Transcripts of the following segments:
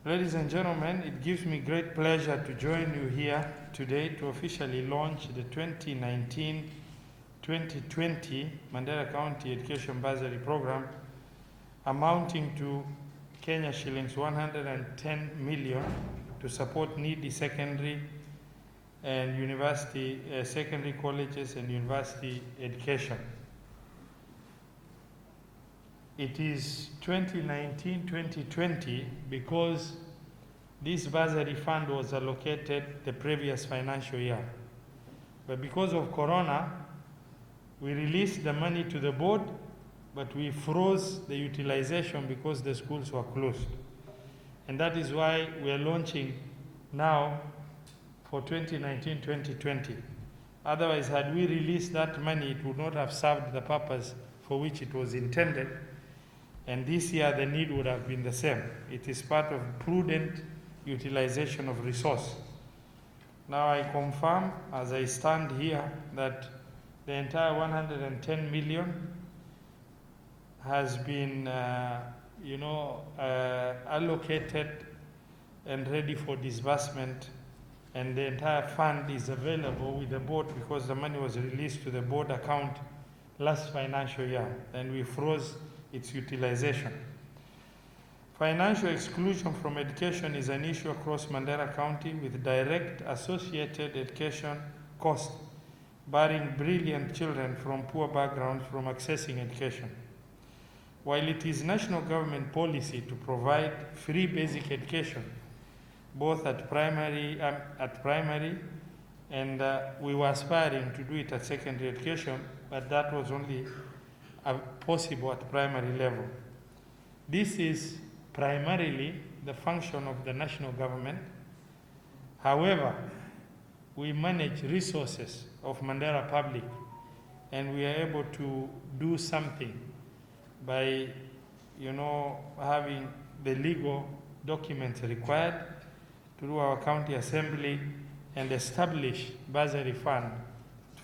Ladies and gentlemen, it gives me great pleasure to join you here today to officially launch the 2019-2020 Mandera County Education Bursary Program, amounting to Kenya shillings 110 million to support needy secondary and university, secondary colleges and university education. It is 2019-2020 because this bursary fund was allocated the previous financial year. But because of Corona, we released the money to the board, but we froze the utilization because the schools were closed. And that is why we are launching now for 2019-2020. Otherwise, had we released that money, it would not have served the purpose for which it was intended. And this year, the need would have been the same. It is part of prudent utilization of resource. Now I confirm, as I stand here, that the entire 110 million has been, allocated and ready for disbursement, and the entire fund is available with the board because the money was released to the board account last financial year, and we froze its utilization. Financial exclusion from education is an issue across Mandera County with direct associated education costs, barring brilliant children from poor backgrounds from accessing education. While it is national government policy to provide free basic education, both at primary and we were aspiring to do it at secondary education, but that was only possible at primary level. This is primarily the function of the national government. However, we manage resources of Mandera Public, and we are able to do something by, having the legal documents required to do our county assembly and establish bursary fund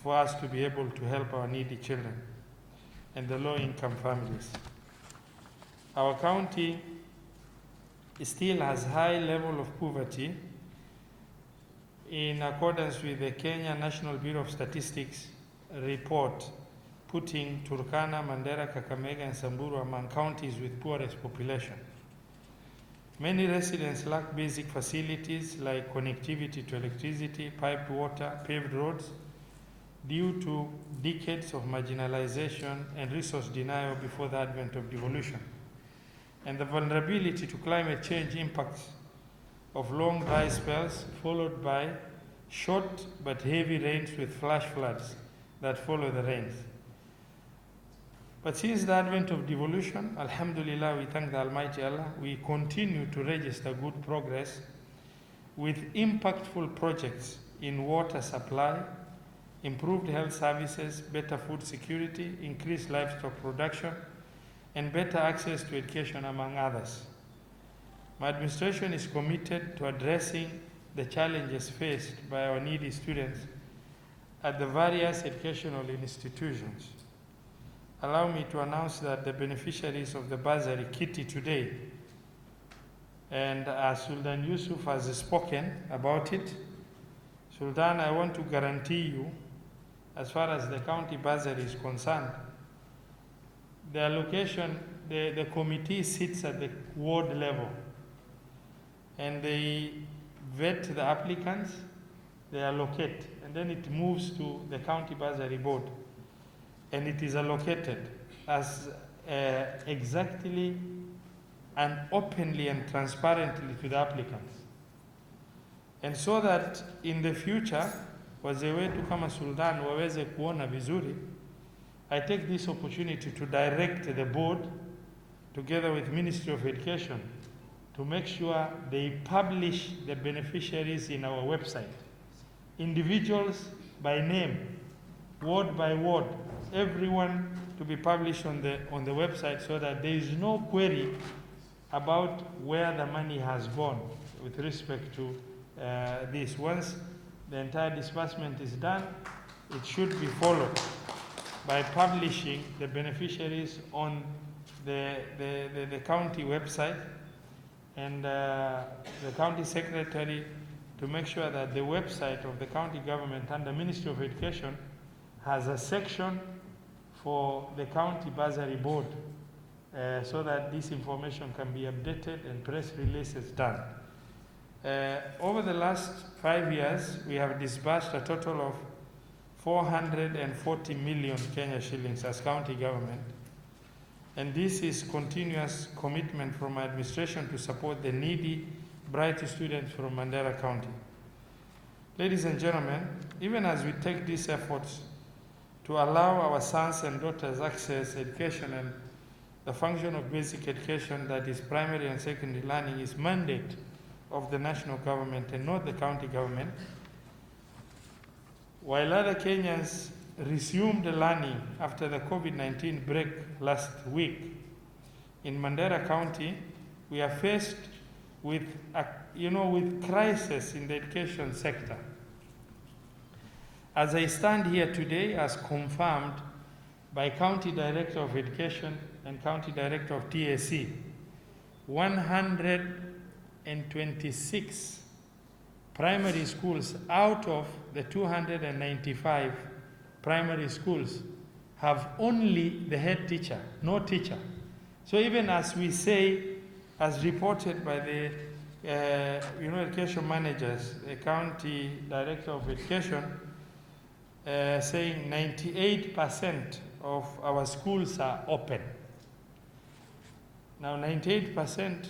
for us to be able to help our needy children and the low-income families. Our county still has high level of poverty in accordance with the Kenya National Bureau of Statistics report, putting Turkana, Mandera, Kakamega, and Samburu among counties with poorest population. Many residents lack basic facilities like connectivity to electricity, piped water, paved roads, due to decades of marginalization and resource denial before the advent of devolution. And the vulnerability to climate change impacts of long dry spells followed by short but heavy rains with flash floods that follow the rains. But since the advent of devolution, Alhamdulillah, we thank the Almighty Allah, we continue to register good progress with impactful projects in water supply, improved health services, better food security, increased livestock production, and better access to education, among others. My administration is committed to addressing the challenges faced by our needy students at the various educational institutions. Allow me to announce that the beneficiaries of the bursary kitty today, and as Sultan Yusuf has spoken about it, Sultan, I want to guarantee you, as far as the county bursary is concerned, the allocation, the committee sits at the ward level, and they vet the applicants, they allocate, and then it moves to the county bursary board, and it is allocated as exactly and openly and transparently to the applicants. And so that in the future, wazee wetu kama Sultan waweze kuona vizuri, I take this opportunity to direct the board, together with Ministry of Education, to make sure they publish the beneficiaries in our website. Individuals by name, word by word, everyone to be published on the website, so that there is no query about where the money has gone with respect to this. Once the entire disbursement is done, it should be followed by publishing the beneficiaries on the county website, and the county secretary to make sure that the website of the county government under Ministry of Education has a section for the county bursary board so that this information can be updated and press releases done. Over the last 5 years, we have disbursed a total of 440 million Kenya shillings as county government. And this is continuous commitment from administration to support the needy, bright students from Mandera County. Ladies and gentlemen, even as we take these efforts to allow our sons and daughters access education, and the function of basic education, that is primary and secondary learning, is mandate of the national government and not the county government. While other Kenyans resumed learning after the COVID-19 break last week, in Mandera County, we are faced with crisis in the education sector. As I stand here today, as confirmed by County Director of Education and County Director of TAC, 126 primary schools out of the 295 primary schools have only the head teacher, no teacher. So even as we say, as reported by the education managers, the County Director of Education, saying 98% of our schools are open. Now 98%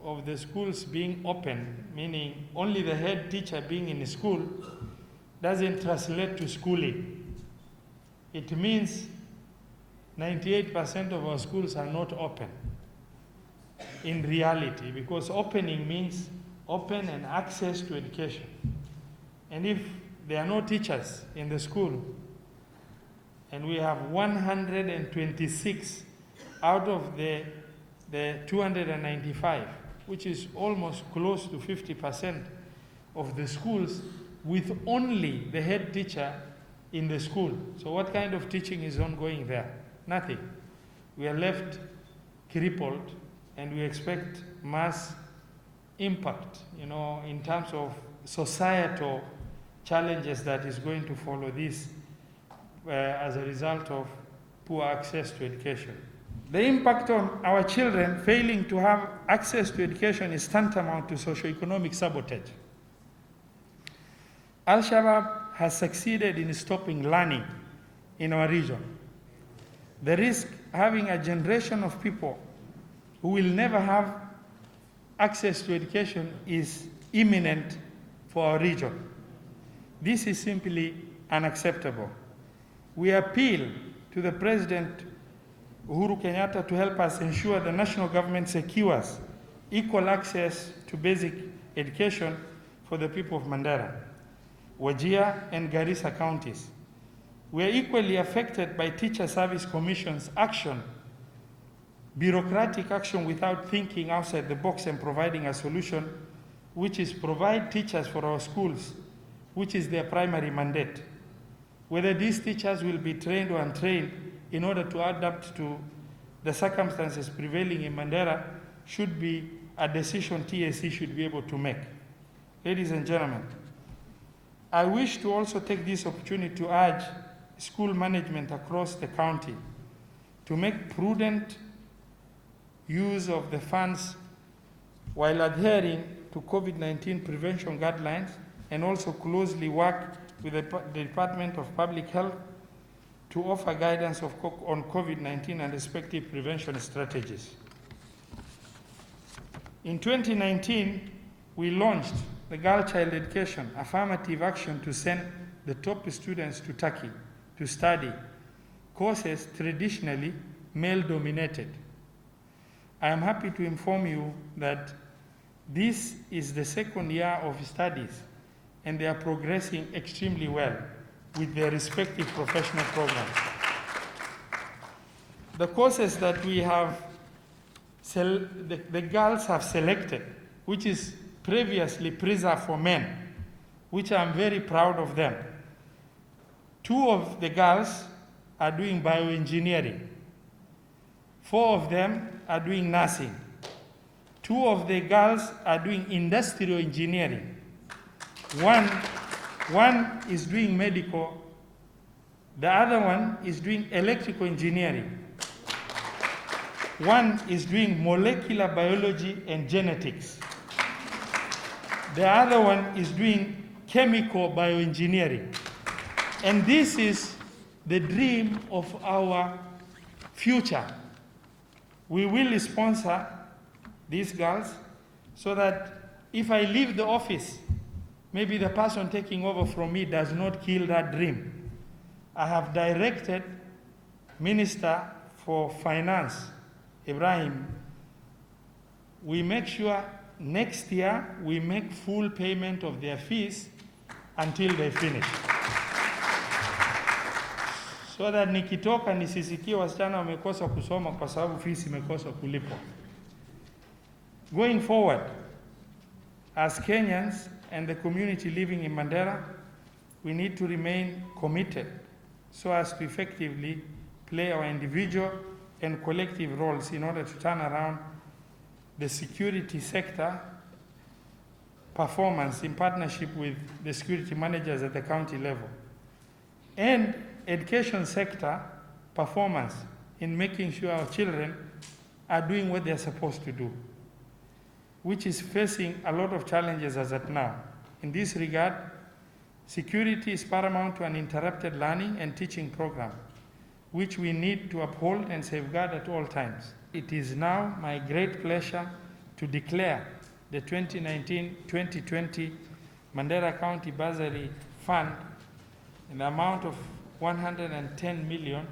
of the schools being open, meaning only the head teacher being in school, doesn't translate to schooling. It means 98% of our schools are not open in reality, because opening means open and access to education. And if there are no teachers in the school, and we have 126 out of the 295, which is almost close to 50% of the schools with only the head teacher in the school. So what kind of teaching is ongoing there? Nothing. We are left crippled, and we expect mass impact, in terms of societal challenges that is going to follow this as a result of poor access to education. The impact on our children failing to have access to education is tantamount to socioeconomic sabotage. Al-Shabaab has succeeded in stopping learning in our region. The risk having a generation of people who will never have access to education is imminent for our region. This is simply unacceptable. We appeal to the President Uhuru Kenyatta to help us ensure the national government secures equal access to basic education for the people of Mandera, Wajir, and Garissa counties. We are equally affected by Teacher Service Commission's action, bureaucratic action without thinking outside the box and providing a solution, which is provide teachers for our schools, which is their primary mandate. Whether these teachers will be trained or untrained in order to adapt to the circumstances prevailing in Mandera should be a decision TAC should be able to make. Ladies and gentlemen, I wish to also take this opportunity to urge school management across the county to make prudent use of the funds while adhering to COVID-19 prevention guidelines, and also closely work with the Department of Public Health to offer guidance on COVID-19 and respective prevention strategies. In 2019, we launched the Girl Child Education affirmative action to send the top students to Turkey to study courses traditionally male-dominated. I am happy to inform you that this is the second year of studies, and they are progressing extremely well with their respective professional programs. The courses that we have, the girls have selected, which is previously preserved for men, which I'm very proud of them. 2 of the girls are doing bioengineering. 4 of them are doing nursing. 2 of the girls are doing industrial engineering. One is doing medical. The other one is doing electrical engineering. One is doing molecular biology and genetics. The other one is doing chemical bioengineering. And this is the dream of our future. We will sponsor these girls so that if I leave the office, maybe the person taking over from me does not kill that dream. I have directed Minister for Finance, Ibrahim, we make sure next year we make full payment of their fees until they finish. So that nikitoka nisisikie wasichana wamekosa kusoma kwa sababu fees imekosa kulipwa. Going forward, as Kenyans and the community living in Mandera, we need to remain committed so as to effectively play our individual and collective roles in order to turn around the security sector performance in partnership with the security managers at the county level, and education sector performance in making sure our children are doing what they're supposed to do, which is facing a lot of challenges as at now. In this regard, security is paramount to an uninterrupted learning and teaching program, which we need to uphold and safeguard at all times. It is now my great pleasure to declare the 2019-2020 Mandera County Bursary Fund in the amount of 110 million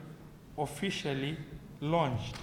officially launched.